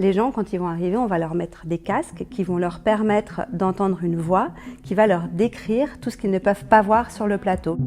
Les gens, quand ils vont arriver, on va leur mettre des casques qui vont leur permettre d'entendre une voix qui va leur décrire tout ce qu'ils ne peuvent pas voir sur le plateau.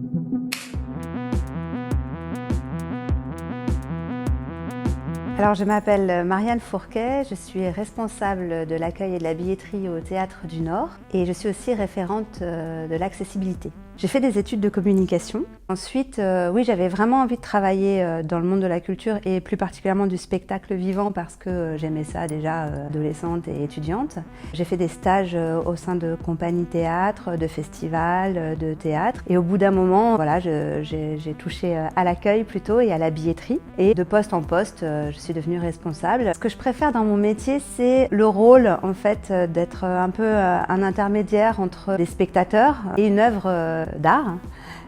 Alors, je m'appelle Marianne Fourquet, je suis responsable de l'accueil et de la billetterie au Théâtre du Nord et je suis aussi référente de l'accessibilité. J'ai fait des études de communication. Ensuite, oui, j'avais vraiment envie de travailler dans le monde de la culture et plus particulièrement du spectacle vivant parce que j'aimais ça déjà adolescente et étudiante. J'ai fait des stages au sein de compagnies théâtre, de festivals, de théâtre. Et au bout d'un moment, voilà, j'ai touché à l'accueil plutôt et à la billetterie. Et de poste en poste, je suis devenue responsable. Ce que je préfère dans mon métier, c'est le rôle en fait d'être un peu un intermédiaire entre des spectateurs et une œuvre d'art.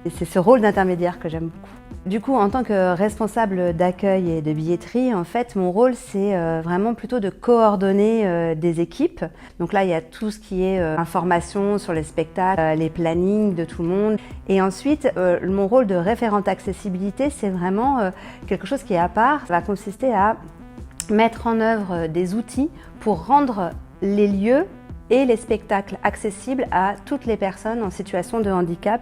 Et c'est ce rôle d'intermédiaire que j'aime beaucoup. Du coup, en tant que responsable d'accueil et de billetterie, en fait, mon rôle, c'est vraiment plutôt de coordonner des équipes. Donc là, il y a tout ce qui est information sur les spectacles, les plannings de tout le monde. Et ensuite, mon rôle de référente accessibilité, c'est vraiment quelque chose qui est à part. Ça va consister à mettre en œuvre des outils pour rendre les lieux et les spectacles accessibles à toutes les personnes en situation de handicap.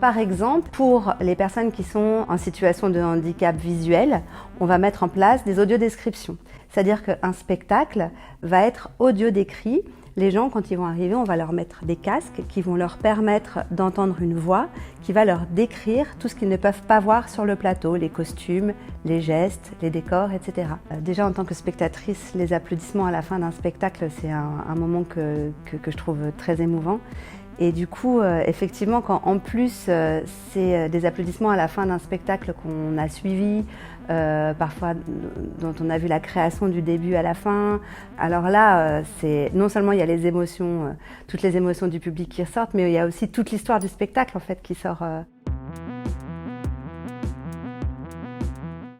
Par exemple, pour les personnes qui sont en situation de handicap visuel, on va mettre en place des audiodescriptions. C'est-à-dire qu'un spectacle va être audio-décrit. Les gens, quand ils vont arriver, on va leur mettre des casques qui vont leur permettre d'entendre une voix qui va leur décrire tout ce qu'ils ne peuvent pas voir sur le plateau, les costumes, les gestes, les décors, etc. Déjà, en tant que spectatrice, les applaudissements à la fin d'un spectacle, c'est un moment que je trouve très émouvant. Et du coup, effectivement, quand en plus c'est des applaudissements à la fin d'un spectacle qu'on a suivi, parfois dont on a vu la création du début à la fin, alors là, c'est non seulement il y a les émotions, toutes les émotions du public qui ressortent, mais il y a aussi toute l'histoire du spectacle en fait qui sort.